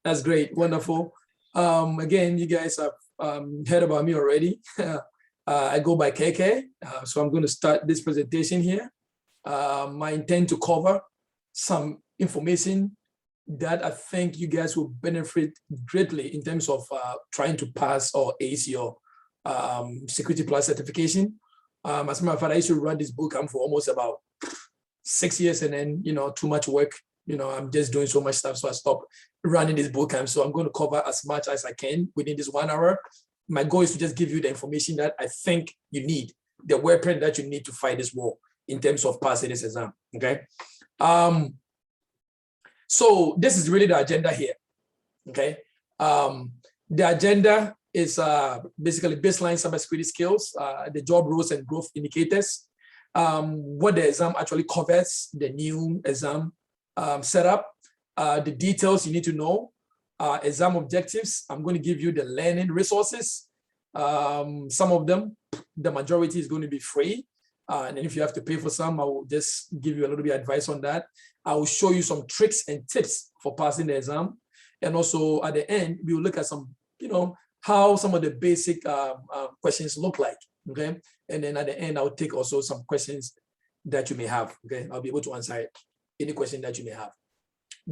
That's great. Wonderful. Again, you guys have heard about me already. I go by KK. So I'm going to start this presentation here. I intend to cover some information that I think you guys will benefit greatly in terms of trying to pass or ace your Security Plus certification. As a matter of fact, I used to run this bootcamp for almost about 6 years, and then, too much work. I'm just doing so much stuff, so I stopped running this bootcamp. So I'm going to cover as much as I can within this 1 hour. My goal is to just give you the information that I think you need, the weapon that you need to fight this war in terms of passing this exam, okay? So this is really the agenda here, okay? The agenda is basically baseline cybersecurity skills, the job roles and growth indicators, what the exam actually covers, the new exam setup, the details you need to know, exam objectives. I'm going to give you the learning resources. Some of them, the majority is going to be free. And then if you have to pay for some, I will just give you a little bit of advice on that. I will show you some tricks and tips for passing the exam. And also at the end, we will look at some, how some of the basic questions look like, okay? And then at the end, I'll take also some questions that you may have, okay? I'll be able to answer any question that you may have.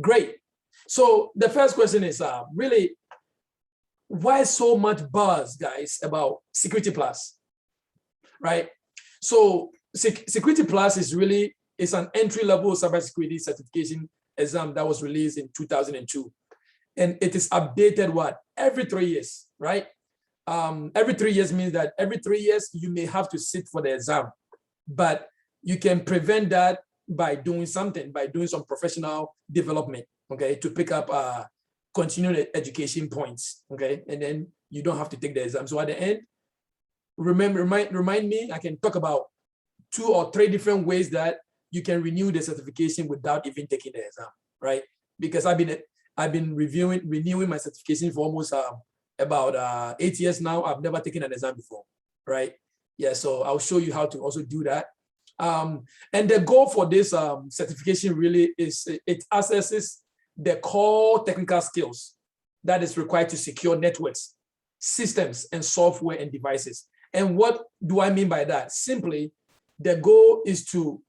Great. So the first question is really, why so much buzz, guys, about Security Plus, right? So Security Plus is really, it's an entry-level cybersecurity certification exam that was released in 2002. And it is updated, every 3 years, right? Every 3 years means that every 3 years, you may have to sit for the exam, but you can prevent that by doing something, by doing some professional development, okay, to pick up continuing education points, okay, and then you don't have to take the exam. So at the end, remind me, I can talk about 2 or 3 different ways that you can renew the certification without even taking the exam, right? Because I've been renewing my certification for almost about 8 years now. I've never taken an exam before, right? Yeah, so I'll show you how to also do that. And the goal for this certification really is it assesses the core technical skills that is required to secure networks, systems, and software and devices. And what do I mean by that? Simply, the goal is to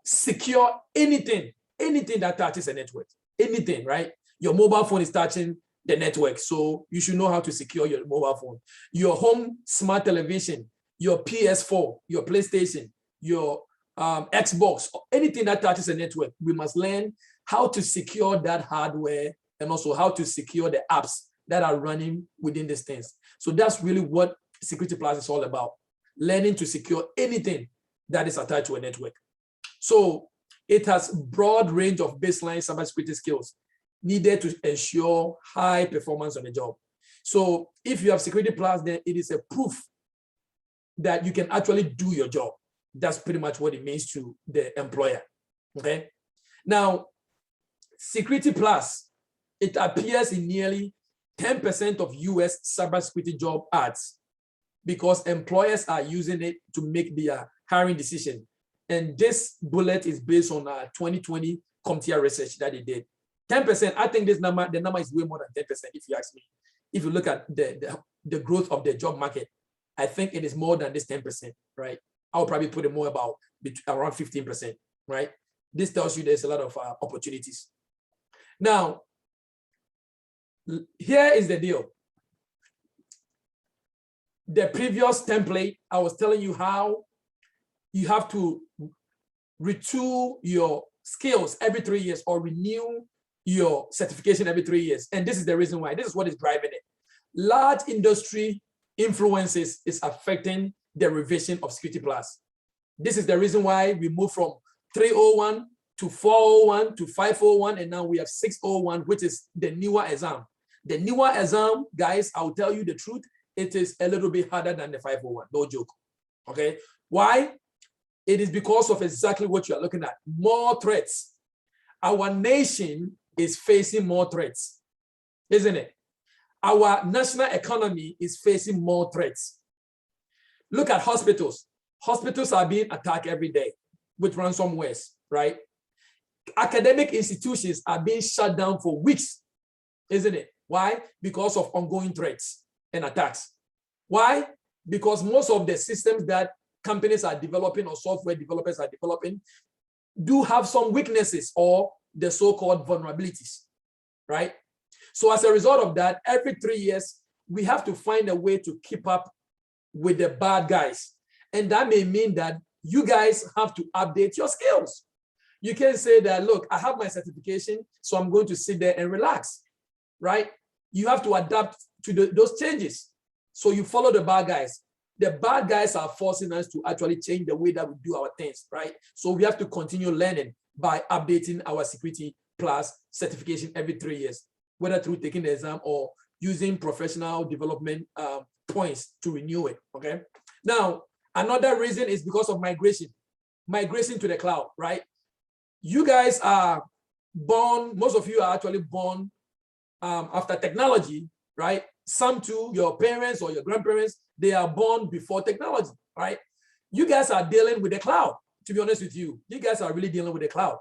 secure anything that touches a network, anything, right? Your mobile phone is touching the network, so you should know how to secure your mobile phone. Your home smart television, your PS4, your PlayStation, your Xbox, or anything that touches a network, we must learn how to secure that hardware and also how to secure the apps that are running within these things. So that's really what Security Plus is all about, learning to secure anything that is attached to a network. So it has broad range of baseline cybersecurity skills needed to ensure high performance on the job. So if you have Security Plus, then it is a proof that you can actually do your job. That's pretty much what it means to the employer, okay? Now, Security Plus, it appears in nearly 10% of US cybersecurity job ads because employers are using it to make their hiring decision. And this bullet is based on 2020 CompTIA research that they did. 10%, I think the number is way more than 10% if you ask me. If you look at the growth of the job market, I think it is more than this 10%, right? I'll probably put it more about around 15%, right? This tells you there's a lot of opportunities. Now, here is the deal. The previous template, I was telling you how you have to retool your skills every 3 years or renew your certification every 3 years. And this is the reason why. This is what is driving it. Large industry influences is affecting the revision of Security Plus. This is the reason why we moved from 301 to 401 to 501, and now we have 601, which is the newer exam. The newer exam, guys, I'll tell you the truth, it is a little bit harder than the 501, no joke, okay? Why? It is because of exactly what you are looking at, more threats. Our nation is facing more threats, isn't it? Our national economy is facing more threats. Look at hospitals. Hospitals are being attacked every day with ransomwares, right? Academic institutions are being shut down for weeks isn't it? Why? Because of ongoing threats and attacks. Why? Because most of the systems that companies are developing or software developers are developing do have some weaknesses or the so-called vulnerabilities, right? So as a result of that, every 3 years, we have to find a way to keep up with the bad guys. And that may mean that you guys have to update your skills. You can say that, look, I have my certification, so I'm going to sit there and relax, right? You have to adapt to those changes. So you follow the bad guys. The bad guys are forcing us to actually change the way that we do our things, right? So we have to continue learning by updating our Security Plus certification every 3 years, whether through taking the exam or using professional development points to renew it, okay? Now, another reason is because of migration to the cloud, right? You guys are born, most of you are actually born after technology, right? Some too, your parents or your grandparents, they are born before technology, right? You guys are dealing with the cloud, to be honest with you. You guys are really dealing with the cloud.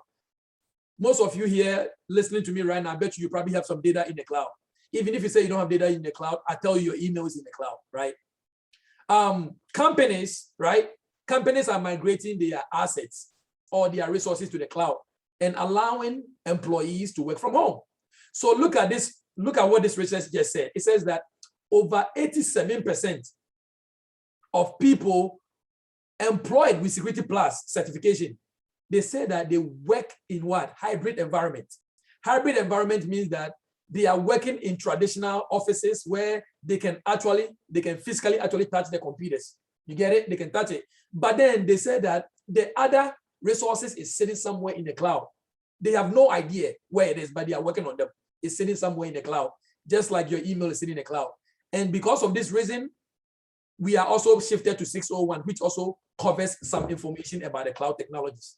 Most of you here listening to me right now, I bet you probably have some data in the cloud. Even if you say you don't have data in the cloud, I tell you your email is in the cloud, right? Companies, right? Companies are migrating their assets or their resources to the cloud and allowing employees to work from home. So look at this, look at what this research just said. It says that over 87% of people employed with Security Plus certification, they say that they work in what? Hybrid environment. Hybrid environment means that they are working in traditional offices where they can physically actually touch the computers. You get it? They can touch it. But then they say that the other resources is sitting somewhere in the cloud. They have no idea where it is, but they are working on them. It's sitting somewhere in the cloud, just like your email is sitting in the cloud. And because of this reason, we are also shifted to 601, which also covers some information about the cloud technologies.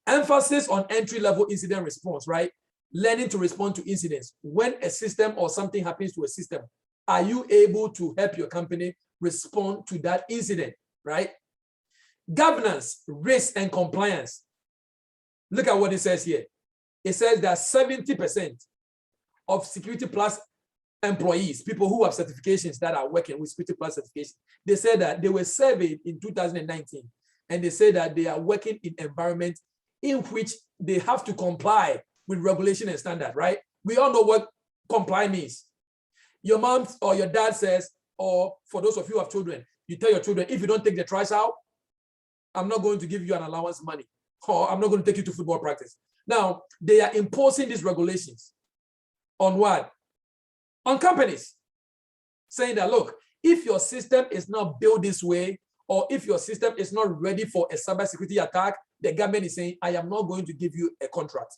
Emphasis on entry-level incident response, right? Learning to respond to incidents. When a system or something happens to a system, are you able to help your company respond to that incident, right? Governance, risk, and compliance. Look at what it says here. It says that 70% of Security Plus employees, people who have certifications that are working with Security Plus certification, they said that they were surveyed in 2019, and they say that they are working in environments in which they have to comply with regulation and standard, right? We all know what comply means. Your mom or your dad says, or for those of you who have children, you tell your children, if you don't take the trash out, I'm not going to give you an allowance money, or I'm not going to take you to football practice. Now, they are imposing these regulations on what? On companies, saying that, look, if your system is not built this way, or if your system is not ready for a cybersecurity attack, the government is saying, I am not going to give you a contract.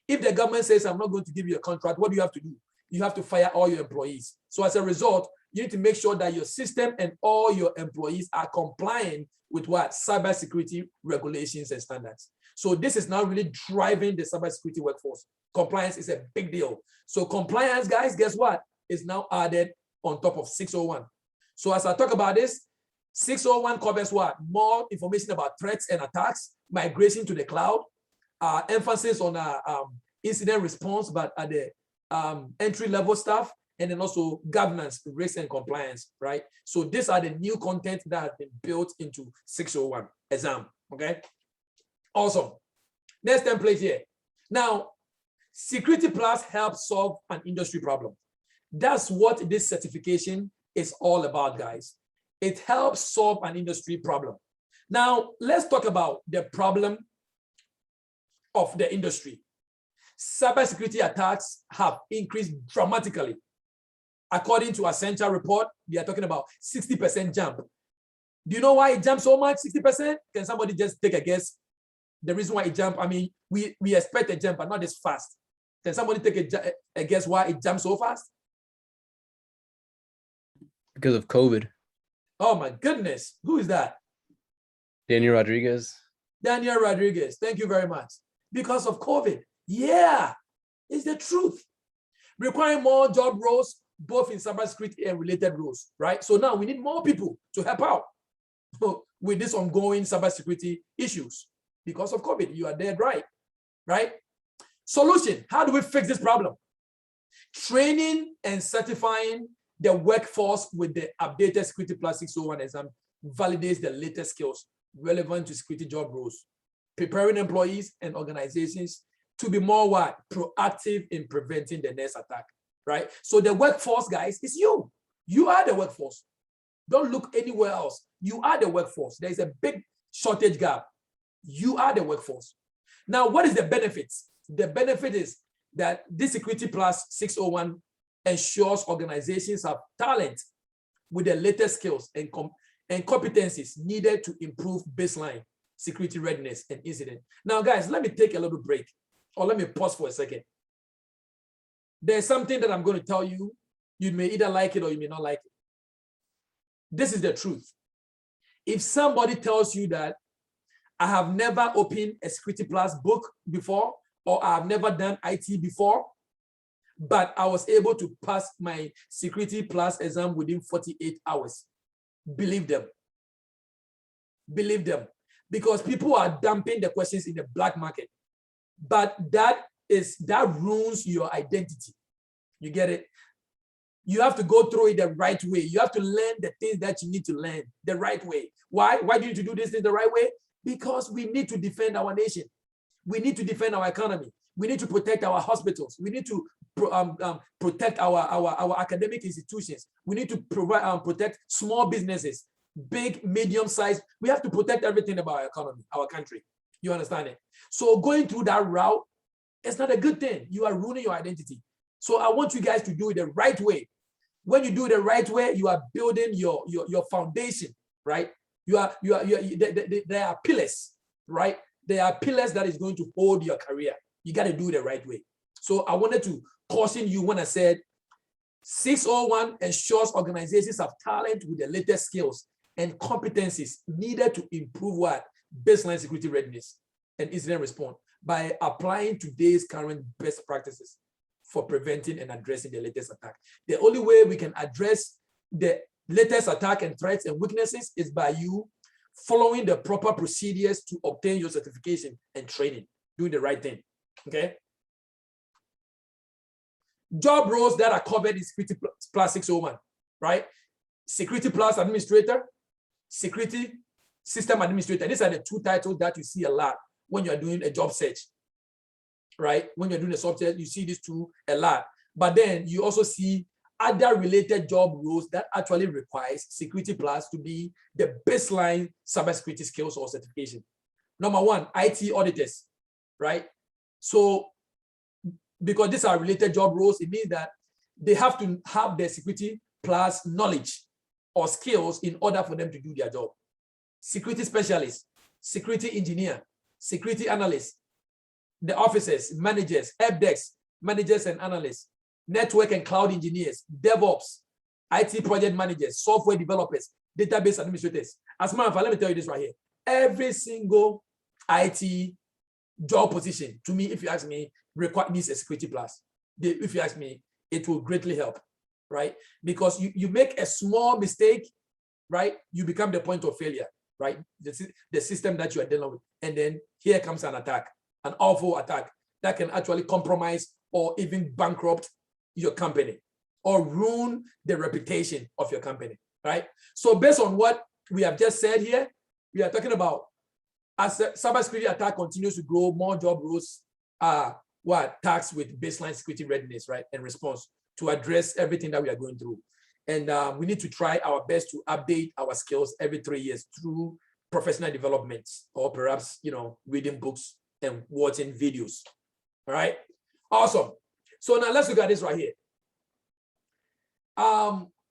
If the government says, I'm not going to give you a contract, what do you have to do? You have to fire all your employees. So as a result, you need to make sure that your system and all your employees are complying with what? Cybersecurity regulations and standards. So this is now really driving the cybersecurity workforce. Compliance is a big deal. So compliance, guys, guess what? Is now added on top of 601. So as I talk about this, 601 covers what? More information about threats and attacks, migration to the cloud, emphasis on incident response, but at the entry-level stuff, and then also governance, risk, and compliance, right? So these are the new content that have been built into 601 exam, okay? Awesome. Next template here. Now, Security Plus helps solve an industry problem. That's what this certification is all about, guys. It helps solve an industry problem. Now, let's talk about the problem of the industry. Cybersecurity attacks have increased dramatically. According to a Accenture report, they are talking about 60% jump. Do you know why it jumped so much, 60%? Can somebody just take a guess? The reason why it jumped, I mean, we expect a jump, but not this fast. Can somebody take a guess why it jumped so fast? Because of COVID. Oh my goodness, who is that? Daniel Rodriguez. Daniel Rodriguez, thank you very much. Because of COVID. Yeah, it's the truth. Requiring more job roles, both in cybersecurity and related roles, right? So now we need more people to help out with this ongoing cybersecurity issues because of COVID. You are dead right, right? Solution, how do we fix this problem? Training and certifying the workforce with the updated Security Plus 601 exam validates the latest skills relevant to security job roles, preparing employees and organizations to be more what? Proactive in preventing the next attack, right? So the workforce, guys, is you. You are the workforce. Don't look anywhere else. You are the workforce. There is a big shortage gap. You are the workforce. Now, what is the benefits? The benefit is that this Security Plus 601 ensures organizations have talent with the latest skills and competencies needed to improve baseline security readiness and incident. Now, guys, let me take a little break, or let me pause for a second. There's something that I'm going to tell you. You may either like it or you may not like it. This is the truth. If somebody tells you that I have never opened a Security Plus book before, or I have never done IT before, but I was able to pass my Security Plus exam within 48 hours, believe them. Believe them. Because people are dumping the questions in the black market. But that ruins your identity. You get it? You have to go through it the right way. You have to learn the things that you need to learn the right way. Why? Why do you need to do this thing the right way? Because we need to defend our nation. We need to defend our economy. We need to protect our hospitals. We need to protect our academic institutions. We need to protect small businesses, big, medium-sized. We have to protect everything about our economy, our country. You understand it? So going through that route, it's not a good thing. You are ruining your identity. So I want you guys to do it the right way. When you do it the right way, you are building your foundation, right? There are pillars, right? There are pillars that is going to hold your career. You got to do it the right way. So I wanted to caution you when I said 601 ensures organizations have talent with the latest skills and competencies needed to improve what? Baseline security readiness and incident response by applying today's current best practices for preventing and addressing the latest attack. The only way we can address the latest attack and threats and weaknesses is by you following the proper procedures to obtain your certification and training, doing the right thing, okay? Job roles that are covered in Security Plus 601, right? Security Plus Administrator, Security System Administrator. These are the two titles that you see a lot when you're doing a job search, right? When you're doing a job search, you see these two a lot. But then you also see other related job roles that actually requires Security Plus to be the baseline cybersecurity skills or certification. Number one, IT auditors, right? So because these are related job roles, it means that they have to have the Security Plus knowledge or skills in order for them to do their job. Security specialist, security engineer, security analyst, the officers, managers, help desk managers and analysts, network and cloud engineers, DevOps, IT project managers, software developers, database administrators. As a matter of fact, let me tell you this right here. Every single IT job position, to me, if you ask me, needs a Security Plus. If you ask me, it will greatly help, right? Because you make a small mistake, right? You become the point of failure, right? The system that you are dealing with. And then here comes an attack, an awful attack that can actually compromise or even bankrupt your company or ruin the reputation of your company, right? So based on what we have just said here, we are talking about as the cybersecurity attack continues to grow, more job roles are tasked with baseline security readiness, right, and response to address everything that we are going through. And we need to try our best to update our skills every 3 years through professional development, or perhaps, reading books and watching videos. All right, awesome. So now let's look at this right here.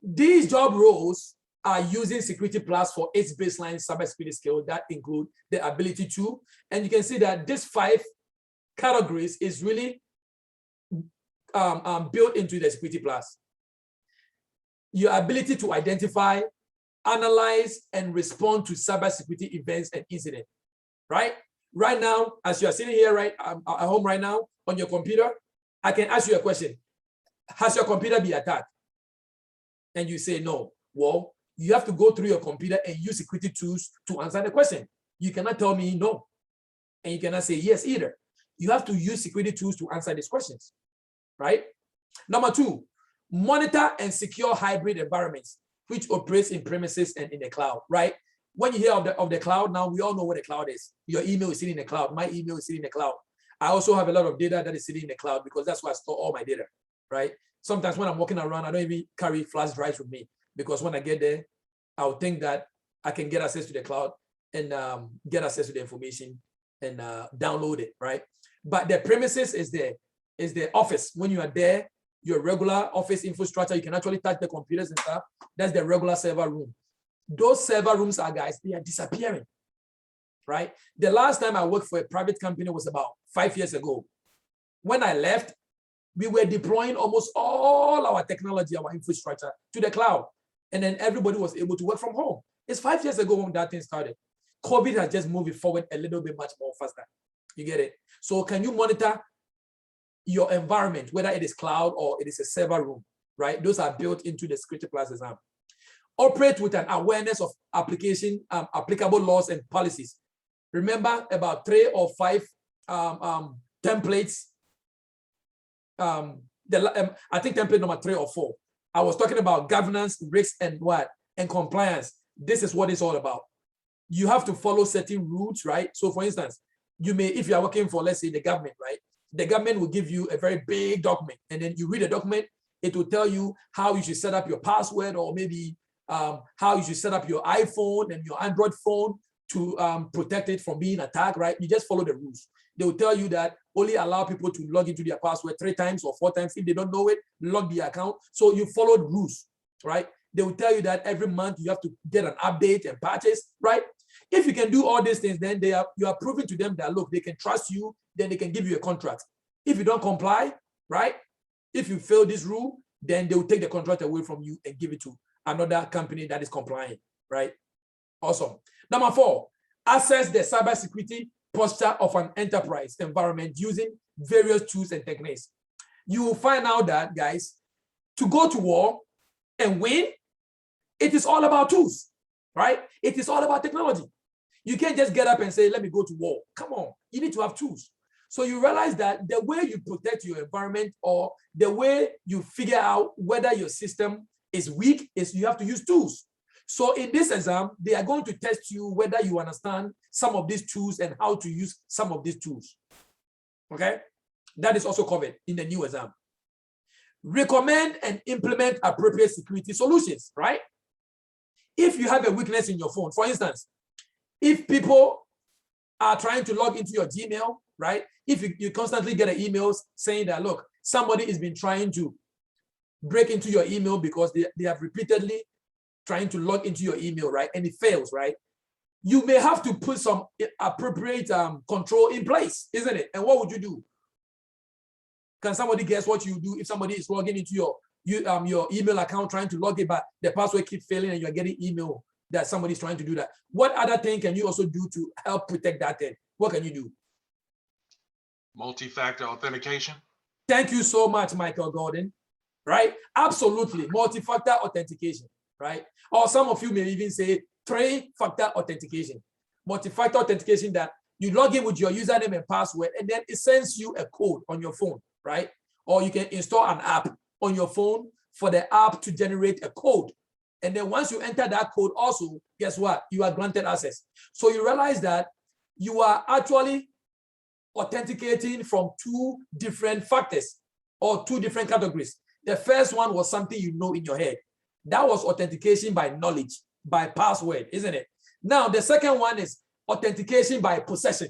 These job roles are using Security Plus for its baseline cybersecurity skills that include the ability to, and you can see that these 5 categories is really built into the Security Plus. Your ability to identify, analyze, and respond to cybersecurity events and incidents, right? Right now, as you are sitting here at home right now on your computer, I can ask you a question. Has your computer been attacked? And you say no. Well, you have to go through your computer and use security tools to answer the question. You cannot tell me no. And you cannot say yes either. You have to use security tools to answer these questions, right? Number 2, monitor and secure hybrid environments, which operates in premises and in the cloud, right? When you hear of the cloud, now we all know what the cloud is. Your email is sitting in the cloud. My email is sitting in the cloud. I also have a lot of data that is sitting in the cloud because that's where I store all my data, right? Sometimes when I'm walking around, I don't even carry flash drives with me because when I get there, I'll think that I can get access to the cloud and get access to the information and download it, right? But the premises is the office. When you are there, your regular office infrastructure, you can actually touch the computers and stuff. That's the regular server room. Those server rooms are, guys, they are disappearing, right? The last time I worked for a private company was about 5 years ago. When I left, we were deploying almost all our technology, our infrastructure to the cloud. And then everybody was able to work from home. It's 5 years ago when that thing started. COVID has just moved it forward a little bit much more faster. You get it? So can you monitor your environment, whether it is cloud or it is a server room, right? Those are built into the Security Plus exam. Operate with an awareness of applicable laws and policies. Remember about 3 or 5 templates. I think template number 3 or 4. I was talking about governance, risks, and what? And compliance. This is what it's all about. You have to follow certain rules, right? So for instance, you may, if you are working for, let's say, the government, right? The government will give you a very big document, and then you read the document, it will tell you how you should set up your password, or maybe how you should set up your iPhone and your Android phone to protect it from being attacked, right? You just follow the rules. They will tell you that only allow people to log into their password 3 times or 4 times. If they don't know it, log the account. So you follow the rules, right? They will tell you that every month you have to get an update and patches, right? If you can do all these things, then you are proving to them that, look, they can trust you, then they can give you a contract. If you don't comply, right? If you fail this rule, then they will take the contract away from you and give it to another company that is compliant, right? Awesome. Number 4, assess the cybersecurity posture of an enterprise environment using various tools and techniques. You will find out that, guys, to go to war and win, it is all about tools, right? It is all about technology. You can't just get up and say, let me go to war. Come on, you need to have tools. So you realize that the way you protect your environment, or the way you figure out whether your system is weak, is you have to use tools. So in this exam, they are going to test you whether you understand some of these tools and how to use some of these tools. Okay? That is also covered in the new exam. Recommend and implement appropriate security solutions, right? If you have a weakness in your phone, for instance, if people are trying to log into your Gmail, right? If you constantly get emails saying that, look, somebody has been trying to break into your email because they have repeatedly trying to log into your email, right? And it fails, right? You may have to put some appropriate control in place, isn't it? And what would you do? Can somebody guess what you do if somebody is logging into your email account trying to log it, but the password keeps failing and you're getting email that somebody's trying to do that? What other thing can you also do to help protect that thing? What can you do? Multi-factor authentication. Thank you so much, Michael Gordon. Right? Absolutely. Multi-factor authentication, right? Or some of you may even say 3-factor authentication. Multi-factor authentication, that you log in with your username and password, and then it sends you a code on your phone, right? Or you can install an app on your phone for the app to generate a code. And then once you enter that code also, guess what? You are granted access. So you realize that you are actually authenticating from 2 different factors or 2 different categories. The first one was something you know in your head. That was authentication by knowledge, by password, isn't it? Now, the second one is authentication by possession.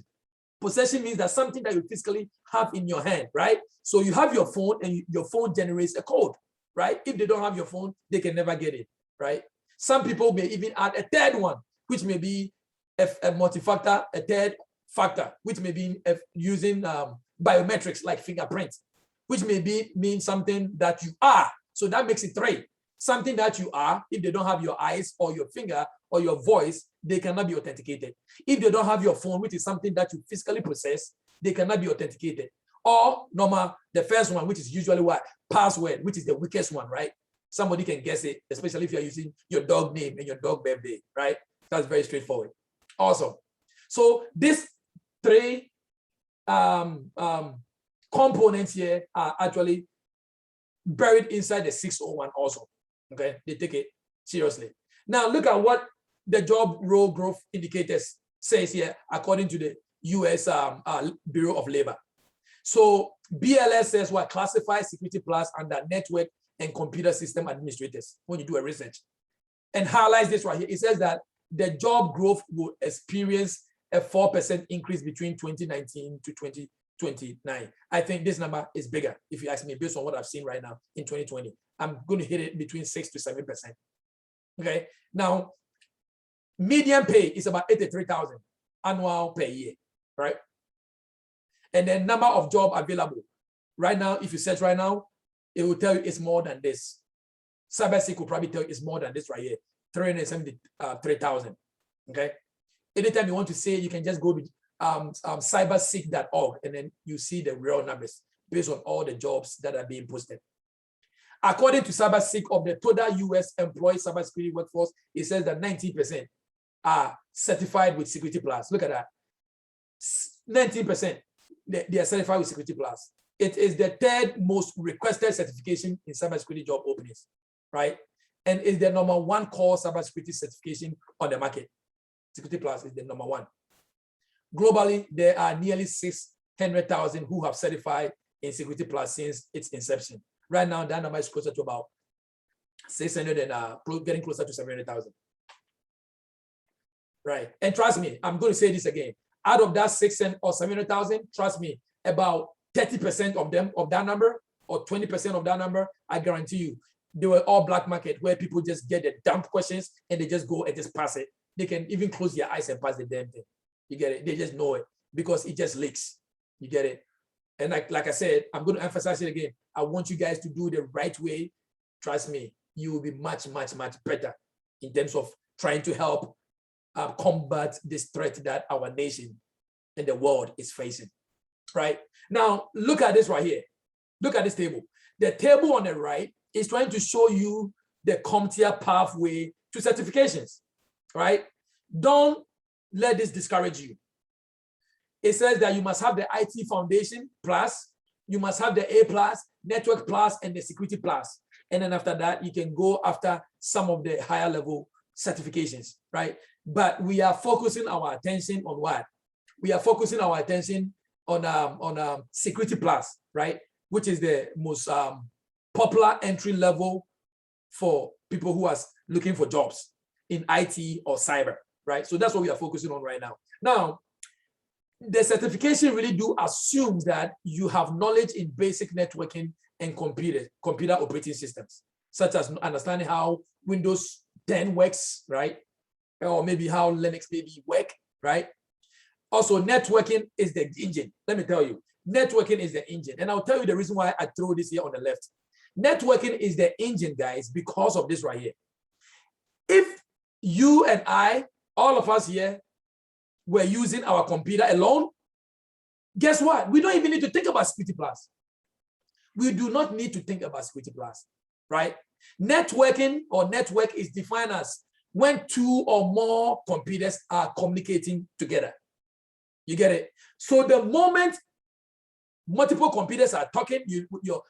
Possession means that something that you physically have in your hand, right? So you have your phone and your phone generates a code, right? If they don't have your phone, they can never get it, right? Some people may even add a third one, which may be a multi-factor, a third factor, which may be using biometrics like fingerprints, which may mean something that you are. So that makes it 3. Something that you are, if they don't have your eyes or your finger or your voice, they cannot be authenticated. If they don't have your phone, which is something that you physically possess, they cannot be authenticated. Or normal, the first one, which is usually what? Password, which is the weakest one, right? Somebody can guess it, especially if you're using your dog name and your dog birthday, right? That's very straightforward. Awesome. So these 3 components here are actually buried inside the 601 also. Okay, they take it seriously. Now look at what the job role growth indicators says here, according to the U.S. Bureau of Labor. So BLS says what classifies security plus under network and computer system administrators when you do a research, and highlights this right here. It says that the job growth will experience a 4% increase between 2019 to 2029. I think this number is bigger, if you ask me, based on what I've seen right now in 2020. I'm going to hit it between 6 to 7%. Okay. Now, median pay is about 83,000 annual per year, right? And then number of job available. Right now, if you search right now, it will tell you it's more than this. CyberSec will probably tell you it's more than this right here, 373,000. Okay. Anytime you want to say, you can just go to cybersec.org, and then you see the real numbers based on all the jobs that are being posted. According to CyberSec, of the total US employed cybersecurity workforce, it says that 90% are certified with Security Plus. Look at that. 19%, they are certified with Security Plus. It is the third most requested certification in cybersecurity job openings, right? And is the #1 core cybersecurity certification on the market. Security Plus is the #1. Globally, there are nearly 600,000 who have certified in Security Plus since its inception. Right now, that number is closer to about 600 and getting closer to 700,000. Right. And trust me, I'm going to say this again. Out of that 600 or 700,000, trust me, about 30% of them, of that number, or 20% of that number, I guarantee you, they were all black market where people just get the dumb questions and they just go and just pass it. They can even close their eyes and pass the damn thing. You get it? They just know it because it just leaks. You get it? And like I said, I'm going to emphasize it again. I want you guys to do the right way. Trust me, you will be much, much, much better in terms of trying to help combat this threat that our nation and the world is facing. Right? Now, look at this right here. Look at this table. The table on the right is trying to show you the CompTIA pathway to certifications. Right? Don't let this discourage you. It says that you must have the IT Foundation Plus, you must have the A Plus, Network Plus, and the Security Plus. And then after that, you can go after some of the higher level certifications, right? But we are focusing our attention on what? We are focusing our attention on Security Plus, right? Which is the most popular entry level for people who are looking for jobs in IT or cyber, right? So that's what we are focusing on right now. Now, the certification really do assumes that you have knowledge in basic networking and computer operating systems, such as understanding how Windows 10 works, right? Or maybe how Linux maybe work, right? Also, networking is the engine. Let me tell you, networking is the engine. And I'll tell you the reason why I throw this here on the left. Networking is the engine, guys, because of this right here. If you and I, all of us here, we're using our computer alone, guess what? We don't even need to think about Security Plus. We do not need to think about Security Plus, right? Networking or network is defined as when two or more computers are communicating together. You get it? So the moment multiple computers are talking,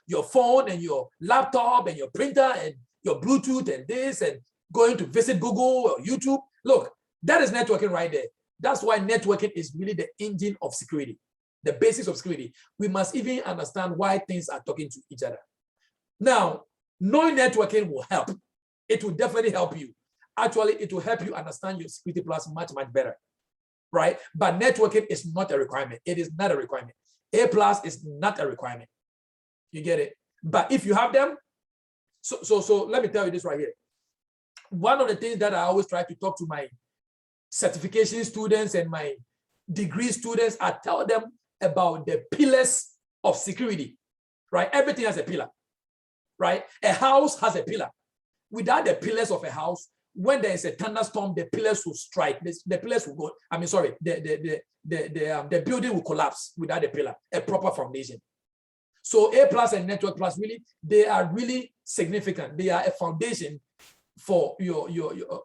your phone and your laptop and your printer and your Bluetooth and this and going to visit Google or YouTube, look, that is networking right there. That's why networking is really the engine of security, the basis of security. We must even understand why things are talking to each other. Now, knowing networking will help. It will definitely help you. Actually, it will help you understand your Security Plus much, much better, right? But networking is not a requirement. It is not a requirement. A plus is not a requirement. You get it? But if you have them, so let me tell you this right here. One of the things that I always try to talk to my certification students and my degree students, I tell them about the pillars of security, right? Everything has a pillar, right? A house has a pillar. Without the pillars of a house, when there is a thunderstorm, the pillars will strike. The pillars will go. I mean, sorry, the building will collapse without a pillar, a proper foundation. So A plus and Network Plus, really, they are really significant. They are a foundation for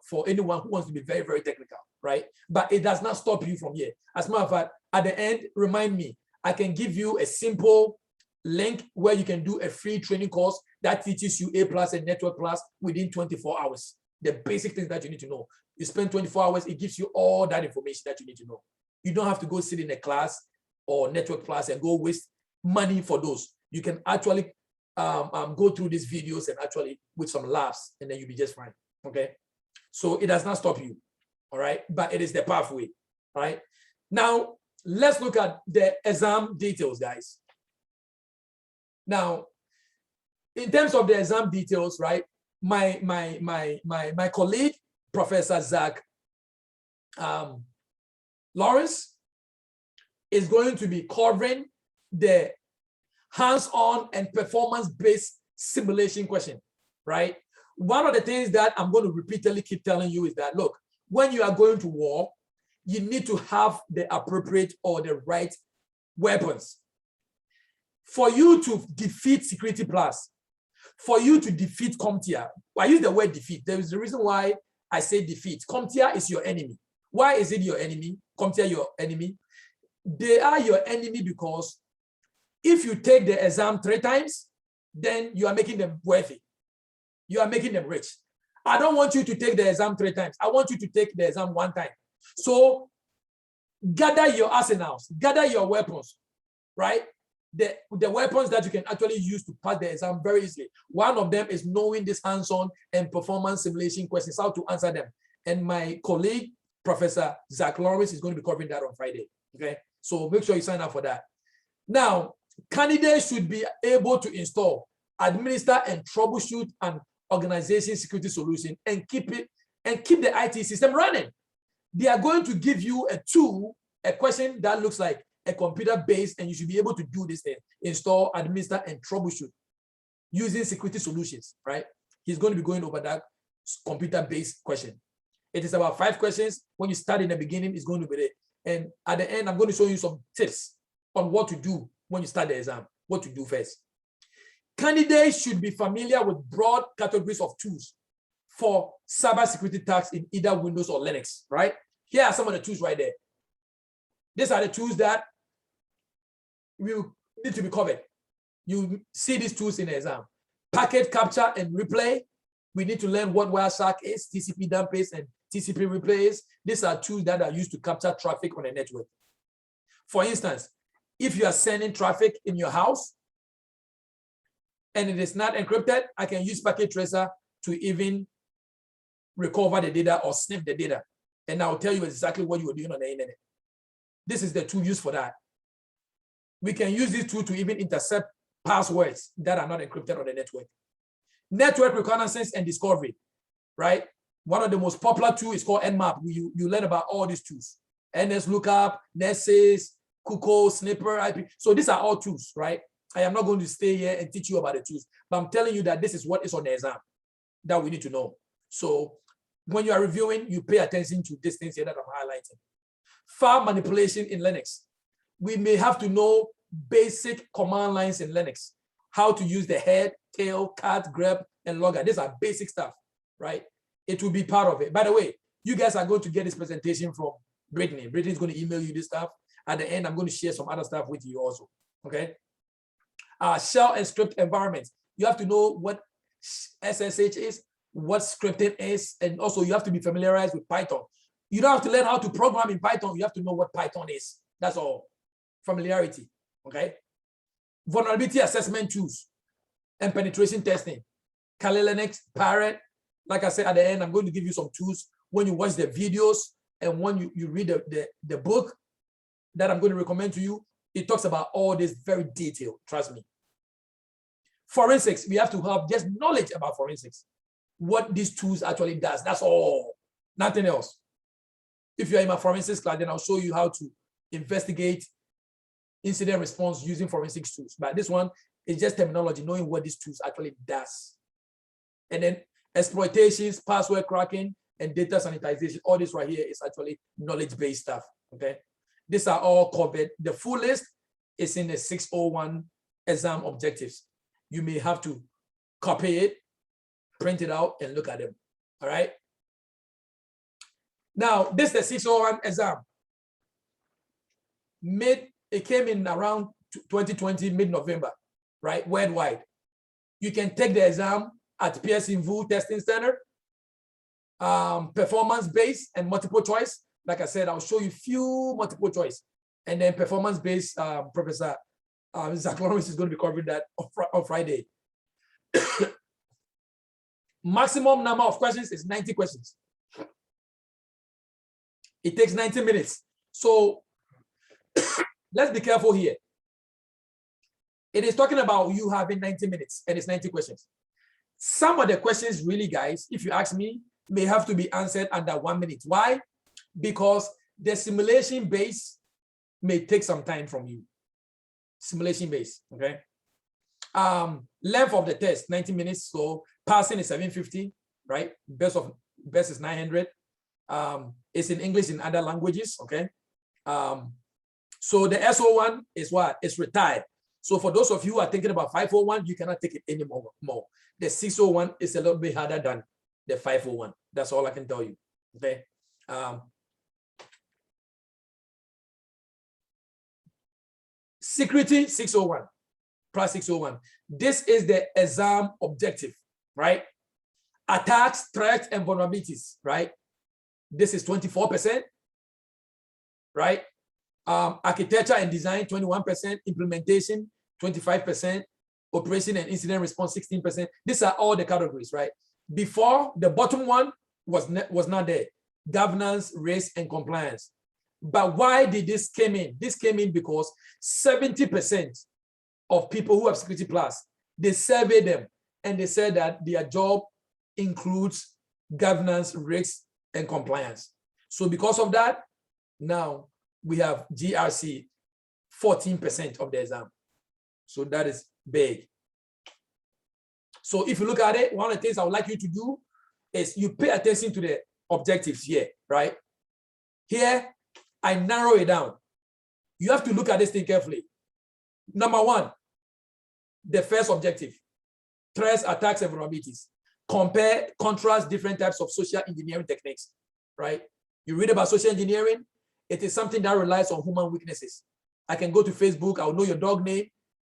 for anyone who wants to be very, very technical, right? But it does not stop you from here. As a matter of fact, at the end, remind me, I can give you a simple link where you can do a free training course that teaches you A+ and Network Plus within 24 hours. The basic things that you need to know. You spend 24 hours, it gives you all that information that you need to know. You don't have to go sit in a class or Network Plus and go waste money for those. You can actually go through these videos and actually with some labs, and then you'll be just fine. Okay. So it does not stop you. All right. But it is the pathway. All right. Now, let's look at the exam details, guys. Now, in terms of the exam details, right? My colleague, Professor Zach Lawrence, is going to be covering the hands-on and performance-based simulation question, right? One of the things that I'm going to repeatedly keep telling you is that, look, when you are going to war, you need to have the appropriate or the right weapons. For you to defeat Security Plus, for you to defeat CompTIA, I use the word defeat. There is a reason why I say defeat. CompTIA is your enemy. Why is it your enemy? CompTIA your enemy? They are your enemy because if you take the exam 3 times, then you are making them worthy. You are making them rich. I don't want you to take the exam 3 times. I want you to take the exam 1 time. So gather your arsenals, gather your weapons, right? The weapons that you can actually use to pass the exam very easily. One of them is knowing this hands-on and performance simulation questions, how to answer them. And my colleague, Professor Zach Lawrence, is going to be covering that on Friday. Okay, so make sure you sign up for that. Now, candidates should be able to install, administer, and troubleshoot an organization security solution and keep the IT system running. They are going to give you a tool, a question that looks like a computer based, and you should be able to do this thing: install, administer, and troubleshoot using security solutions, right? He's going to be going over that computer based question. It is about 5 questions. When you start in the beginning, it's going to be there. And at the end, I'm going to show you some tips on what to do when you start the exam, what to do first. Candidates should be familiar with broad categories of tools for cybersecurity attacks in either Windows or Linux, right? Here are some of the tools right there. These are the tools that will need to be covered. You see these tools in the exam. Packet capture and replay. We need to learn what Wireshark is, TCP dump is, and TCP replay is. These are tools that are used to capture traffic on a network. For instance, if you are sending traffic in your house and it is not encrypted, I can use Packet Tracer to even recover the data or sniff the data. And I'll tell you exactly what you are doing on the internet. This is the tool used for that. We can use this tool to even intercept passwords that are not encrypted on the network. Network reconnaissance and discovery, right? One of the most popular tools is called Nmap. You learn about all these tools. NS lookup, Nessus, Kuko, Snipper, IP. So these are all tools, right? I am not going to stay here and teach you about the tools, but I'm telling you that this is what is on the exam that we need to know. So when you are reviewing, you pay attention to these things here that I'm highlighting. File manipulation in Linux. We may have to know basic command lines in Linux, how to use the head, tail, cat, grep, and logger. These are basic stuff, right? It will be part of it. By the way, you guys are going to get this presentation from Brittany. Brittany is going to email you this stuff. At the end, I'm going to share some other stuff with you also, okay? Shell and script environments. You have to know what SSH is, what scripting is, and also you have to be familiarized with Python. You don't have to learn how to program in Python. You have to know what Python is. That's all. Familiarity, okay? Vulnerability assessment tools and penetration testing. Kali Linux, Parrot. Like I said, at the end, I'm going to give you some tools when you watch the videos and when you read the book that I'm going to recommend to you. It talks about all this very detailed, trust me. Forensics, we have to have just knowledge about forensics. What these tools actually does, that's all, nothing else. If you're in my forensics class, then I'll show you how to investigate incident response using forensics tools. But this one is just terminology, knowing what these tools actually does. And then exploitations, password cracking, and data sanitization, all this right here is actually knowledge-based stuff, okay? These are all covered. The full list is in the 601 exam objectives. You may have to copy it, print it out, and look at them, all right? Now, this is the 601 exam. It came in around 2020, mid-November, right, worldwide. You can take the exam at Pearson VU Testing Center, performance-based and multiple choice. Like I said, I'll show you few multiple choice, and then performance-based. Professor Zach Lawrence is going to be covering that on Friday. Maximum number of questions is 90 questions. It takes 90 minutes. So let's be careful here. It is talking about you having 90 minutes and it's 90 questions. Some of the questions really, guys, if you ask me, may have to be answered under 1 minute. Why? Because the simulation base may take some time from you. Simulation base, okay? Length of the test, 90 minutes. So passing is 750, right? Best is 900. It's in English in other languages, okay? So the SO1 is what? It's retired. So for those of you who are thinking about 501, you cannot take it anymore. The 601 is a little bit harder than the 501. That's all I can tell you, okay? Security 601 plus 601. This is the exam objective, right? Attacks, threats, and vulnerabilities, right? This is 24%, right? Architecture and design, 21%, implementation, 25%, operation and incident response, 16%. These are all the categories, right? Before, the bottom one was not there. Governance, risk, and compliance. But why did this came in? This came in because 70% of people who have Security Plus, they surveyed them and they said that their job includes governance, risk, and compliance. So because of that, now we have GRC, 14% of the exam. So that is big. So if you look at it, one of the things I would like you to do is you pay attention to the objectives here, right? Here, I narrow it down. You have to look at this thing carefully. Number one, the first objective, threats, attacks, and vulnerabilities. Compare, contrast different types of social engineering techniques, right? You read about social engineering, it is something that relies on human weaknesses. I can go to Facebook, I'll know your dog name,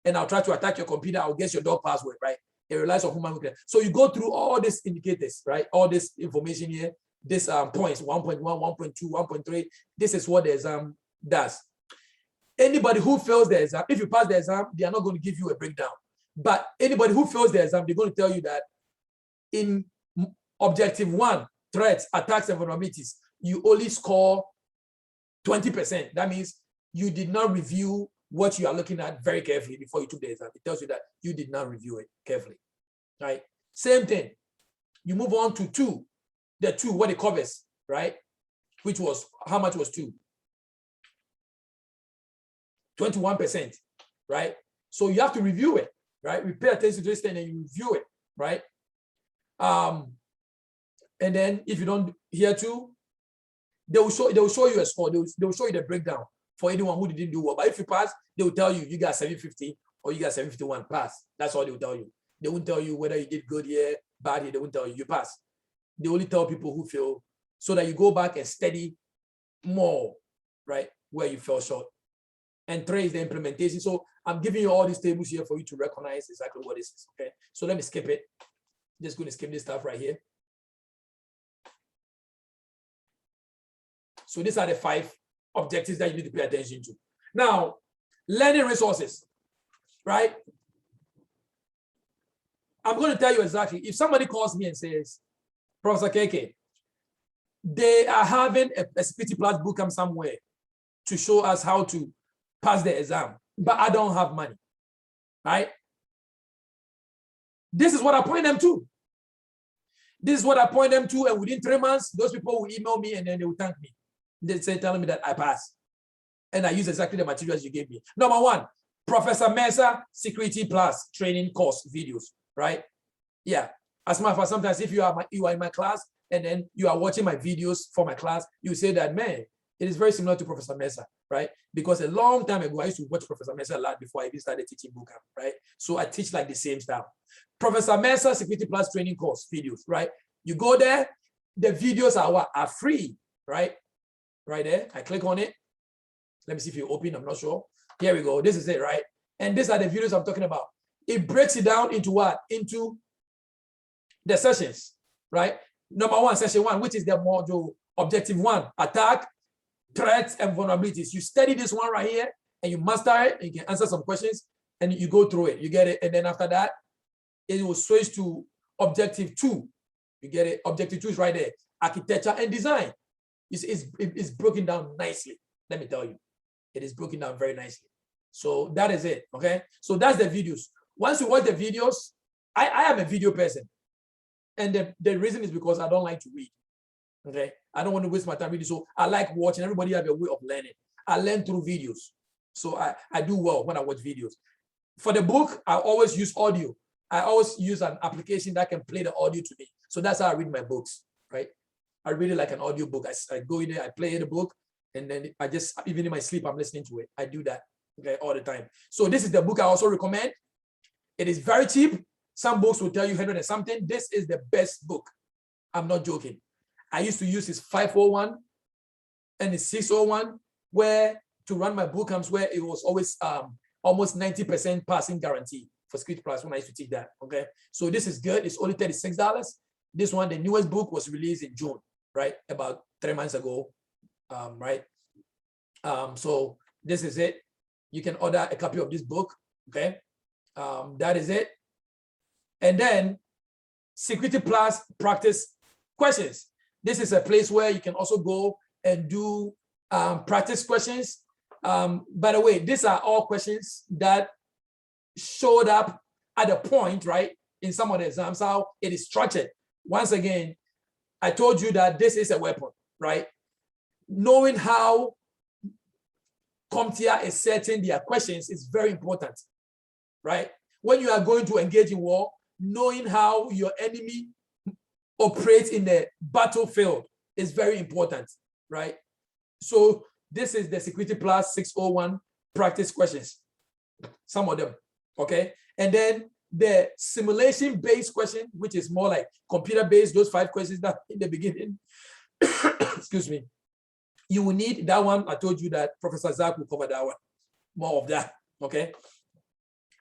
and I'll try to attack your computer, I'll guess your dog password, right? It relies on human weakness. So you go through all these indicators, right? All this information here, this points, 1.1, 1.2, 1.3, this is what the exam does. Anybody who fails the exam, if you pass the exam, they are not going to give you a breakdown. But anybody who fails the exam, they're going to tell you that in objective 1, threats, attacks, and vulnerabilities, you only score 20%. That means you did not review what you are looking at very carefully before you took the exam. It tells you that you did not review it carefully, right? Same thing. You move on to 2. The 2, what it covers, right? Which was, how much was 2? 21%, right? So you have to review it, right? We pay attention to this thing and you review it, right? And then if you don't hear 2, they will show you a score. They will show you the breakdown for anyone who didn't do well. But if you pass, they will tell you you got 750 or you got 751 pass. That's all they will tell you. They won't tell you whether you did good here, bad here. They won't tell you pass. They only tell people who fail so that you go back and study more, right? Where you fell short. And 3 is the implementation. So I'm giving you all these tables here for you to recognize exactly what this is, okay? So let me skip it. Just going to skip this stuff right here. So these are the 5 objectives that you need to pay attention to. Now, learning resources, right? I'm going to tell you exactly. If somebody calls me and says, Professor KK, they are having a Security Plus bootcamp somewhere to show us how to pass the exam, but I don't have money, right? This is what I point them to. This is what I point them to, and within 3 months, those people will email me and then they will thank me. They say, telling me that I passed. And I use exactly the materials you gave me. Number 1, Professor Mesa Security Plus training course videos, right? Yeah. As a matter of fact, sometimes if you are in my class and then you are watching my videos for my class, you say that, man, it is very similar to Professor Mesa, right? Because a long time ago, I used to watch Professor Mesa a lot before I even started teaching bootcamp, right? So I teach like the same style. Professor Mesa Security Plus training course videos, right? You go there, the videos are free, right? Right there, I click on it. Let me see if you open, I'm not sure. Here we go, this is it, right? And these are the videos I'm talking about. it breaks it down into what? Into the sessions, right? Number one, session one, which is the module objective one, attack, threats, and vulnerabilities. You study this one right here, and you master it, and you can answer some questions, and you go through it. You get it, and then after that, it will switch to objective two. You get it? Objective two is right there. Architecture and design. It's broken down nicely. Let me tell you, it is broken down very nicely. So that is it. Okay. So that's the videos. Once you watch the videos, I am a video person, and the reason is because I don't like to read. Okay. I don't want to waste my time reading. So I like watching. Everybody have a way of learning. I learn through videos. So I do well when I watch videos. For the book, I always use audio. I always use an application that can play the audio to me. So that's how I read my books, right? I read it like an audio book. I go in there, I play the book, and then I just, even in my sleep, I'm listening to it. I do that, okay, all the time. So this is the book I also recommend. It is very cheap. Some books will tell you 100 and something. This is the best book. I'm not joking. I used to use this 501 and the 601, where to run my boot camps, where it was always almost 90% passing guarantee for Security Plus when I used to teach that. Okay, so this is good. It's only $36. This one, the newest book, was released in June, right? About 3 months ago, right? So this is it. You can order a copy of this book. Okay, that is it. And then Security Plus practice questions. This is a place where you can also go and do practice questions. By the way, these are all questions that showed up at a point, right, in some of the exams, how it is structured. Once again, I told you that this is a weapon, right? Knowing how CompTIA is setting their questions is very important, right? When you are going to engage in war, knowing how your enemy operates in the battlefield is very important, right? So this is the Security Plus 601 practice questions, some of them, okay? And then the simulation-based question, which is more like computer-based, those 5 questions that in the beginning, excuse me, you will need that one. I told you that Professor Zach will cover that one, more of that, okay?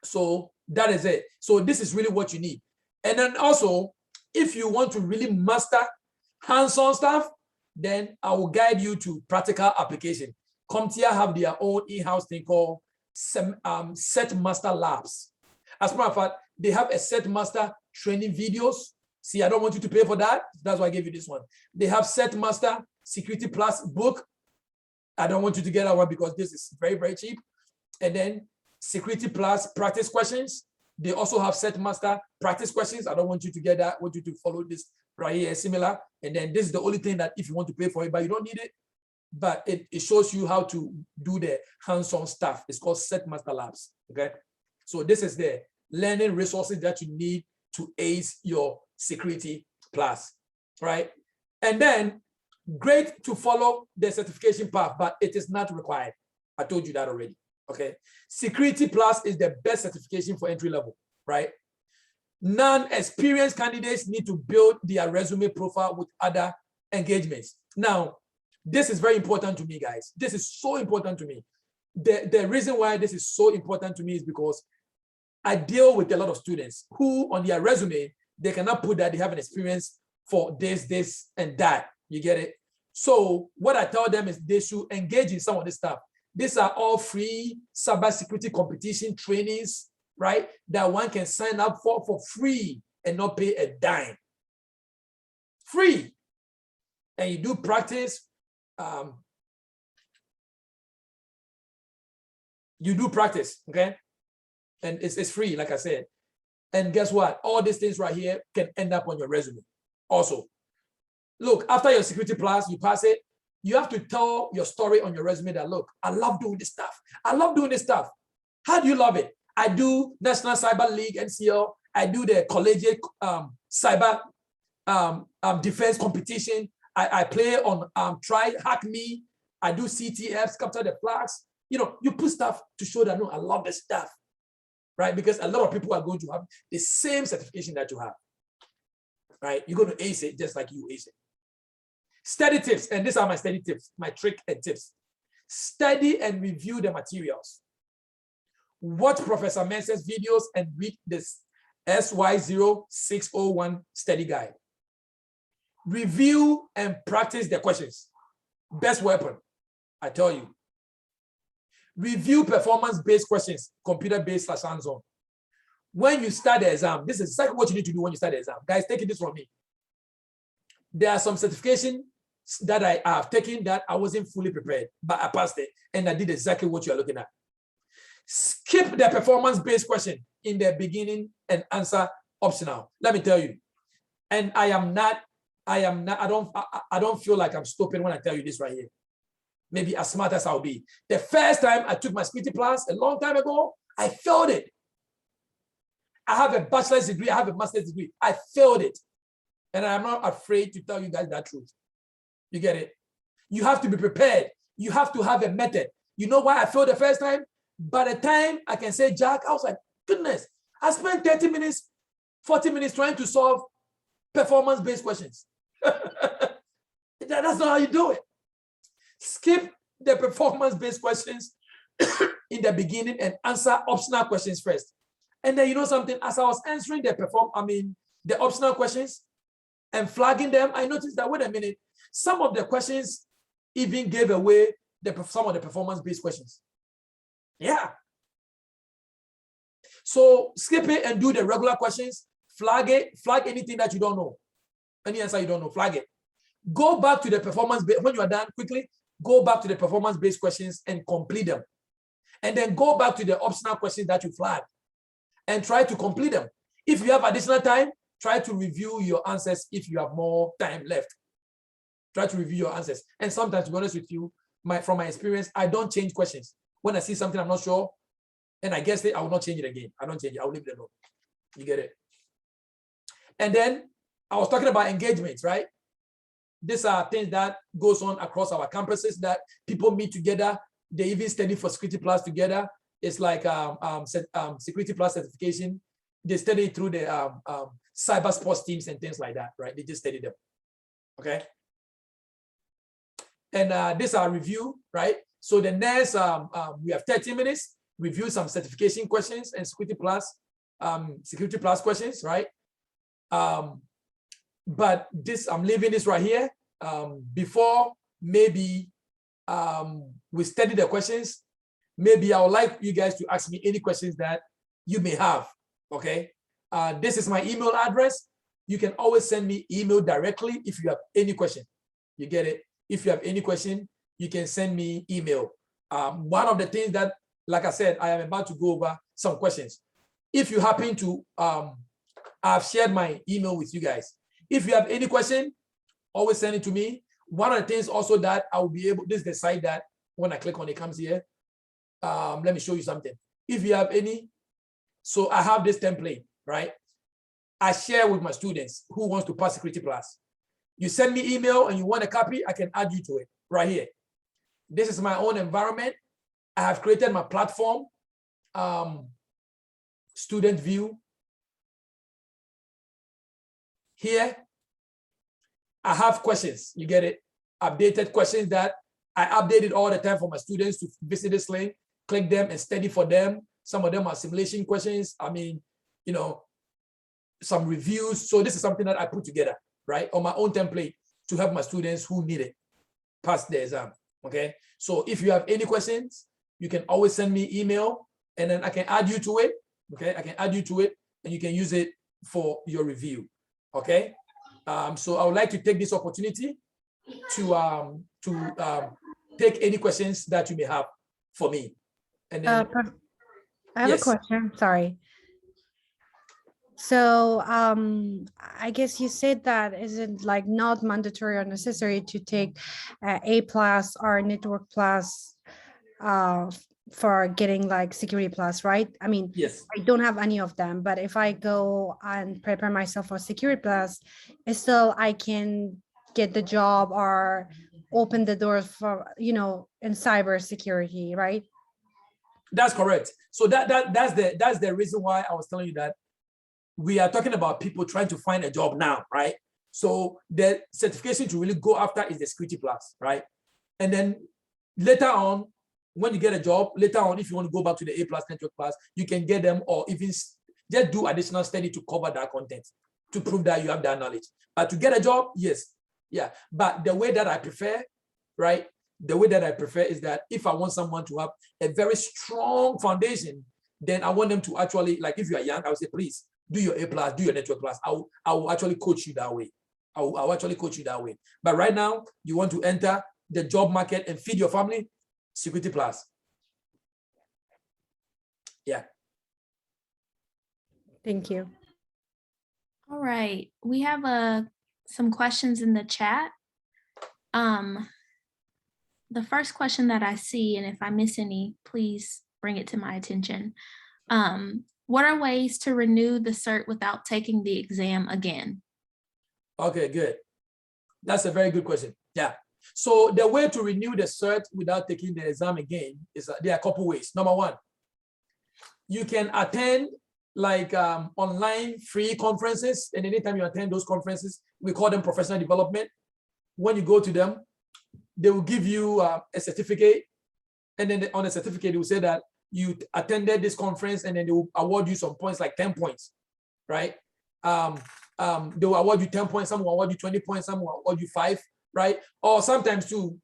So that is it. So this is really what you need. And then also, if you want to really master hands-on stuff, then I will guide you to practical application. CompTIA have their own in-house thing called Set Master Labs. As a matter of fact, they have a Set Master training videos. See, I don't want you to pay for that. That's why I gave you this one. They have Set Master Security Plus book. I don't want you to get that one because this is very, very cheap. And then Security Plus practice questions. They also have Set Master practice questions. I don't want you to get that. I want you to follow this right here, similar. And then this is the only thing that if you want to pay for it, but you don't need it, but it shows you how to do the hands-on stuff. It's called Set Master Labs, okay? So this is the learning resources that you need to ace your Security Plus, right? And then great to follow the certification path, but it is not required. I told you that already, okay? Security Plus is the best certification for entry level, right? Non-experienced candidates need to build their resume profile with other engagements. Now, this is very important to me, guys. This is so important to me. The reason why this is so important to me is because I deal with a lot of students who on their resume, they cannot put that they have an experience for this, and that. You get it? So what I tell them is they should engage in some of this stuff. These are all free cybersecurity competition trainings, right? That one can sign up for free and not pay a dime. Free. And you do practice. You do practice, okay? And it's free, like I said. And guess what? All these things right here can end up on your resume also. Look, after your Security Plus, you pass it, you have to tell your story on your resume that, look, I love doing this stuff. I love doing this stuff. How do you love it? I do National Cyber League, NCL. I do the collegiate cyber defense competition. I play on Try Hack Me. I do CTFs, capture the flags. You know, you put stuff to show that, no, I love this stuff, right? Because a lot of people are going to have the same certification that you have, right? You're going to ace it just like you ace it. Study tips, and these are my study tips, my trick and tips. Study and review the materials. watch Professor Mensah's videos and read this SY0601 study guide. Review and practice the questions. Best weapon, I tell you. Review performance-based questions, computer-based / hands-on. When you start the exam, this is exactly what you need to do when you start the exam. Guys, take this from me. There are some certifications that I have taken that I wasn't fully prepared, but I passed it, and I did exactly what you are looking at. Skip the performance-based question in the beginning and answer optional. Let me tell you, and I don't feel like I'm stopping when I tell you this right here. Maybe as smart as I'll be. The first time I took my Security Plus a long time ago, I failed it. I have a bachelor's degree, I have a master's degree. I failed it. And I'm not afraid to tell you guys that truth. You get it? You have to be prepared. You have to have a method. You know why I failed the first time? By the time I can say, Jack, I was like, goodness, I spent 30 minutes, 40 minutes trying to solve performance-based questions. That's not how you do it. Skip the performance-based questions in the beginning and answer optional questions first. And then you know something, as I was answering the optional questions and flagging them, I noticed that, wait a minute, some of the questions even gave away some of the performance-based questions. Yeah. So skip it and do the regular questions, flag it, flag anything that you don't know. Any answer you don't know, flag it. Go back to the performance-based, when you are done, quickly, go back to the performance-based questions and complete them. And then go back to the optional questions that you flagged and try to complete them. If you have additional time, try to review your answers if you have more time left. Try to review your answers. And sometimes, to be honest with you, from my experience, I don't change questions. When I see something I'm not sure, and I guess it, I will not change it again. I don't change it. I will leave it alone. You get it? And then I was talking about engagements, right? These are things that goes on across our campuses that people meet together. They even study for Security Plus together. It's like Security Plus certification. They study through the cyber sports teams and things like that, right? They just study them, okay? And this is our review, right? So the next, we have 30 minutes, review some certification questions and Security Plus questions, right? But this, I'm leaving this right here. Before maybe we study the questions, maybe I would like you guys to ask me any questions that you may have, okay? This is my email address. You can always send me email directly if you have any question. You get it? If you have any question, you can send me email. One of the things that, like I said, I am about to go over some questions. If you happen to, I've shared my email with you guys. If you have any question, always send it to me. One of the things also that I will be able, this is the site that when I click on it comes here. Let me show you something. If you have any, so I have this template, right? I share with my students who wants to pass Security Plus. You send me email and you want a copy, I can add you to it right here. This is my own environment. I have created my platform, student view. Here, I have questions, you get it? Updated questions that I update it all the time for my students to visit this link, click them and study for them. Some of them are simulation questions. I mean, you know, some reviews. So this is something that I put together, right? On my own template to help my students who need it pass the exam, okay? So if you have any questions, you can always send me email and then I can add you to it, okay? I can add you to it and you can use it for your review, okay? So I would like to take this opportunity to take any questions that you may have for me. And then, I have a question, sorry. So I guess you said that isn't like not mandatory or necessary to take A+ or Network Plus for getting like Security Plus, right? I mean, yes, I don't have any of them, but if I go and prepare myself for Security Plus, still I can get the job or open the doors for, you know, in cybersecurity, right? that's correct. So that's the reason why I was telling you that we are talking about people trying to find a job now, right? So the certification to really go after is the Security Plus, right? And then later on, when you get a job later on, if you want to go back to the A+ network class, you can get them, or even just do additional study to cover that content to prove that you have that knowledge. But to get a job, yes, yeah. But the way that I prefer, right? The way that I prefer is that if I want someone to have a very strong foundation, then I want them to actually, like if you are young, I would say, please do your A+, do your network class. I will actually coach you that way. I'll actually coach you that way. But right now, you want to enter the job market and feed your family, Security Plus. Yeah. Thank you. All right, we have some questions in the chat. The first question that I see, and if I miss any, please bring it to my attention. What are ways to renew the cert without taking the exam again? Okay, good. That's a very good question. Yeah. So the way to renew the cert without taking the exam again is there are a couple ways. Number one, you can attend like online free conferences, and anytime you attend those conferences, we call them professional development. When you go to them, they will give you a certificate, and then on the certificate, it will say that you attended this conference, and then they will award you some points, like 10 points, right? They will award you 10 points, some will award you 20 points, some will award you 5, right? Or sometimes too,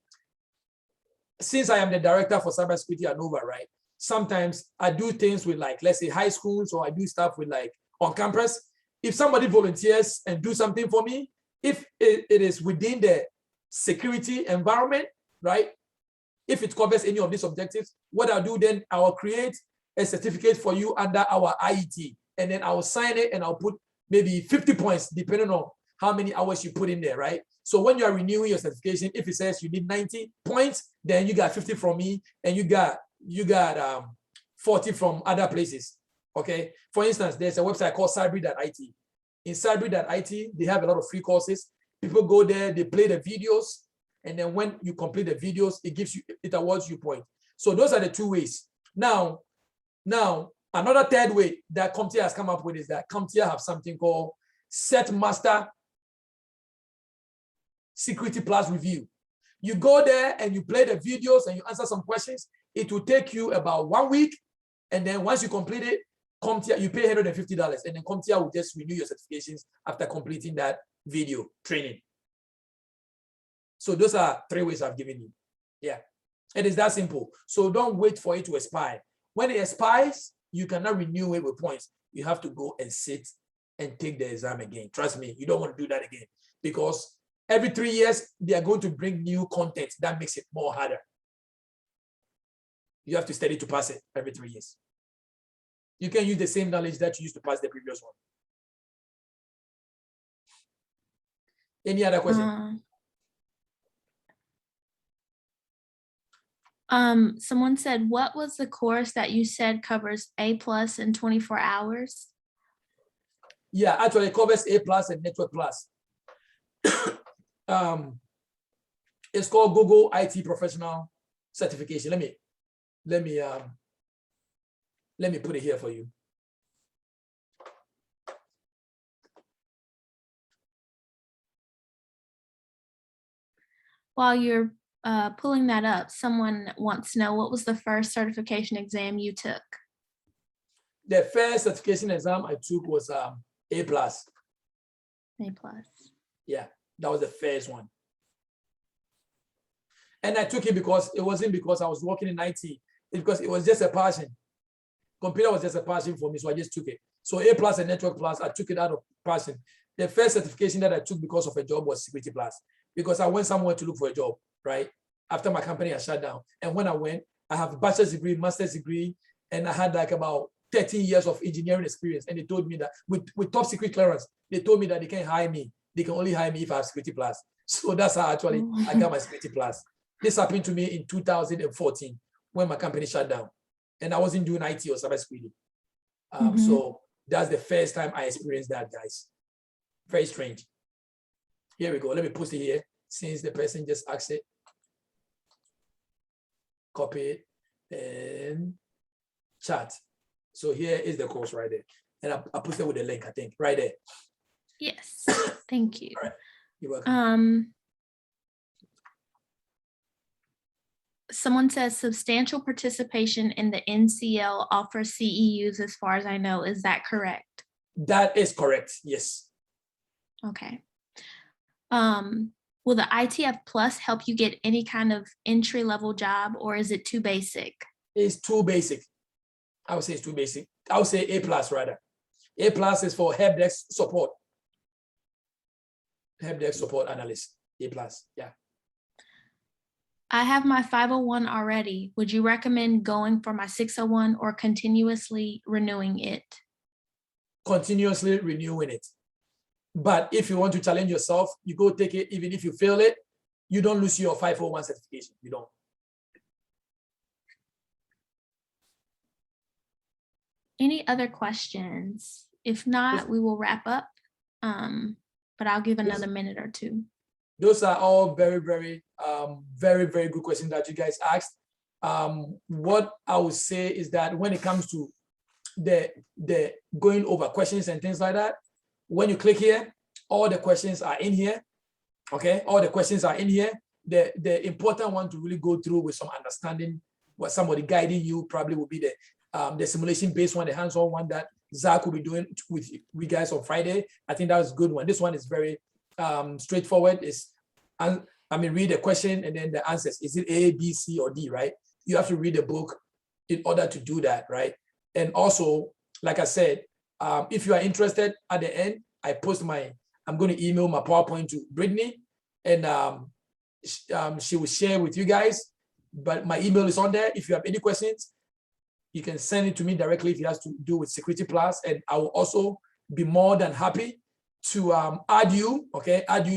since I am the director for cybersecurity at NOVA, right? Sometimes I do things with, like, let's say high schools, or I do stuff with, like, on campus. If somebody volunteers and do something for me, if it is within the security environment, right? If it covers any of these objectives, what I'll do then, I will create a certificate for you under our IET, and then I will sign it, and I'll put maybe 50 points, depending on how many hours you put in there, right? So when you are renewing your certification, if it says you need 90 points, then you got 50 from me, and you got 40 from other places, okay? For instance, there's a website called Cyber.it. In Cyber.it, they have a lot of free courses. People go there, they play the videos, and then when you complete the videos, it awards you points. So those are the two ways. Now, another third way that CompTIA has come up with is that CompTIA have something called Set Master Security Plus Review. You go there and you play the videos and you answer some questions. It will take you about 1 week, and then once you complete it, CompTIA, you pay $150, and then CompTIA will just renew your certifications after completing that video training. So those are 3 ways I've given you. Yeah, it is that simple. So don't wait for it to expire. When it expires, you cannot renew it with points. You have to go and sit and take the exam again. Trust me, you don't want to do that again, because every 3 years, they are going to bring new content that makes it more harder. You have to study to pass it every 3 years. You can use the same knowledge that you used to pass the previous one. Any other question? Someone said, what was the course that you said covers A+ in 24 hours? Yeah, actually it covers A+ and Network Plus. It's called Google IT Professional Certification. Let me put it here for you. While you're pulling that up, someone wants to know, what was the first certification exam you took? The first certification exam I took was A+. A+. Yeah, that was the first one. And I took it because it wasn't because I was working in IT, because it was just a passion. Computer was just a passion for me, so I just took it. So A+ and Network Plus, I took it out of passion. The first certification that I took because of a job was Security Plus, because I went somewhere to look for a job, right? After my company had shut down. And when I went, I have a bachelor's degree, master's degree, and I had like about 13 years of engineering experience. And they told me that with top secret clearance, they told me that they can't hire me. They can only hire me if I have Security Plus. So that's how actually I got my Security Plus. This happened to me in 2014 when my company shut down, and I wasn't doing IT or cybersecurity. So that's the first time I experienced that, guys. Very strange. Here we go. Let me post it here since the person just asked it. Copy it and chat. So here is the course right there. And I put it with the link, I think, right there. Yes, thank you. All right. You're welcome. someone says substantial participation in the NCL offers CEUs, as far as I know. Is that correct? That is correct. Yes. Okay. Will the ITF Plus help you get any kind of entry-level job, or is it too basic? It's too basic. I would say it's too basic. I would say A plus rather. A plus is for help desk support. Help desk support analyst. A plus. Yeah. I have my 501 already. Would you recommend going for my 601 or continuously renewing it? Continuously renewing it. But if you want to challenge yourself, you go take it. Even if you fail it, you don't lose your 501 certification. You don't. Any other questions? If not, we will wrap up. But I'll give another minute or two. Those are all very, very good questions that you guys asked. What I would say is that when it comes to the going over questions and things like that, when you click here, all the questions are in here. Okay, all the questions are in here. The important one to really go through with some understanding, what somebody guiding you probably will be the simulation-based one, the hands-on one that Zach will be doing with you guys on Friday. I think that was a good one. This one is very straightforward. Read the question and then the answers. Is it A, B, C, or D, right? You have to read the book in order to do that, right? And also, like I said, if you are interested, at the end, I'm going to email my PowerPoint to Brittany, and she will share with you guys. But my email is on there. If you have any questions, you can send it to me directly if it has to do with Security Plus, and I will also be more than happy to add you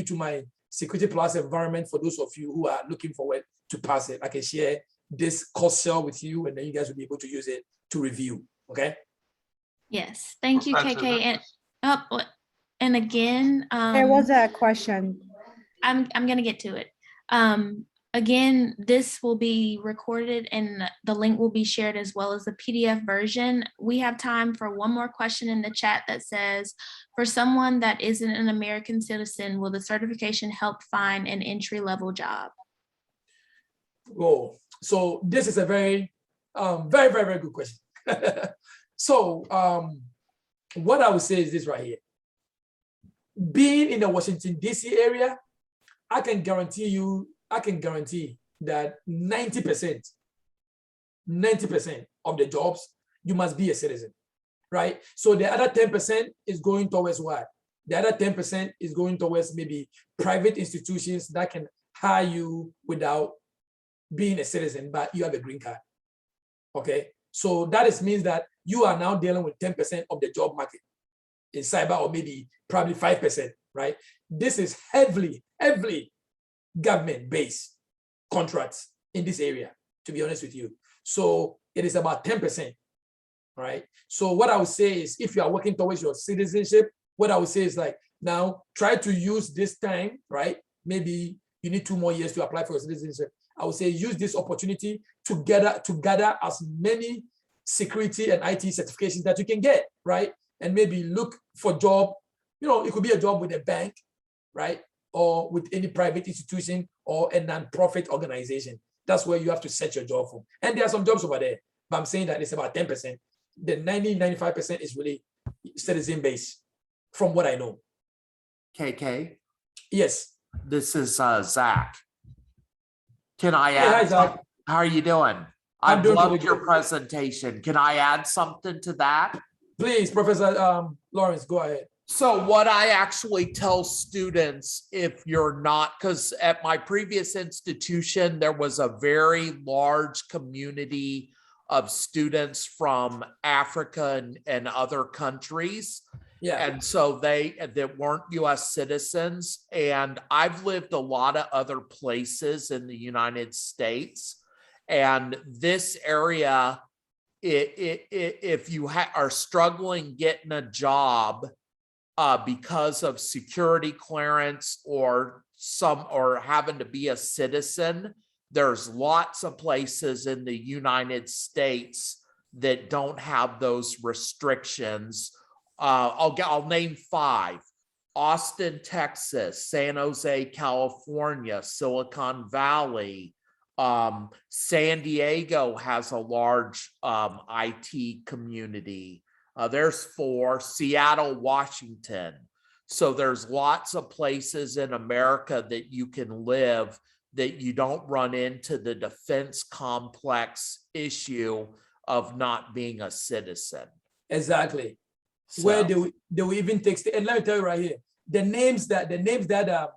to my Security Plus environment for those of you who are looking forward to pass it. I can share this course shell with you, and then you guys will be able to use it to review. Okay. Yes, thank you, KK. And again, There was a question. I'm gonna get to it. Again, this will be recorded and the link will be shared as well as the PDF version. We have time for one more question in the chat that says, for someone that isn't an American citizen, will the certification help find an entry-level job? Oh, so this is a very good question. So what I would say is this right here. Being in the Washington, D.C. area, I can guarantee that 90% of the jobs, you must be a citizen, right? So the other 10% is going towards what? The other 10% is going towards maybe private institutions that can hire you without being a citizen, but you have a green card, okay? So that means that you are now dealing with 10% of the job market in cyber, or maybe probably 5%, right? This is heavily government-based contracts in this area, to be honest with you. So it is about 10%, right? So what I would say is, if you are working towards your citizenship, what I would say is, like, now try to use this time, right? Maybe you need 2 more years to apply for your citizenship. I would say use this opportunity to gather as many security and IT certifications that you can get, right? And maybe look for job, it could be a job with a bank, right? Or with any private institution or a non-profit organization. That's where you have to set your job for. And there are some jobs over there, but I'm saying that it's about 10%. The 95% is really citizen-based, from what I know. KK, Yes. this is Zach. Can I Hey, add? hi, Zach. How are you doing? I'm I doing loved really your good. presentation. Can I add something to that? Please, Professor Lawrence, go ahead. So what I actually tell students, if you're not, because at my previous institution, there was a very large community of students from Africa and other countries. Yeah. And so that weren't US citizens. And I've lived a lot of other places in the United States. And this area, if you are struggling getting a job because of security clearance or having to be a citizen, there's lots of places in the United States that don't have those restrictions. I'll name 5: Austin, Texas; San Jose, California; Silicon Valley; San Diego has a large IT community. There's 4, Seattle, Washington. So there's lots of places in America that you can live that you don't run into the defense complex issue of not being a citizen. Exactly. Where they will even take, and let me tell you right here, the names that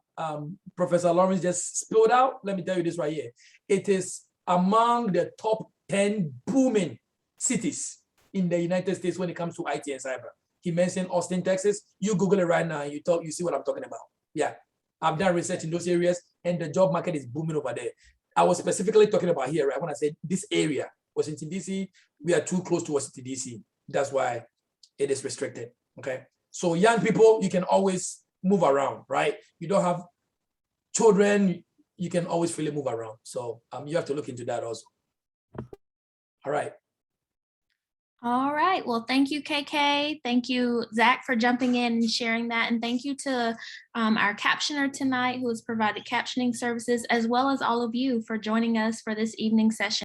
Professor Lawrence just spilled out, let me tell you this right here. It is among the top 10 booming cities in the United States when it comes to IT and cyber. He mentioned Austin, Texas. You Google it right now and you see what I'm talking about. Yeah, I've done research in those areas and the job market is booming over there. I was specifically talking about here, right? When I said this area, Washington, DC, we are too close to Washington, DC. That's why it is restricted, okay? So young people, you can always move around, right? You don't have children, you can always freely move around. So you have to look into that also. All right. All right. Well, thank you, KK. Thank you, Zach, for jumping in and sharing that. And thank you to our captioner tonight who has provided captioning services, as well as all of you for joining us for this evening session.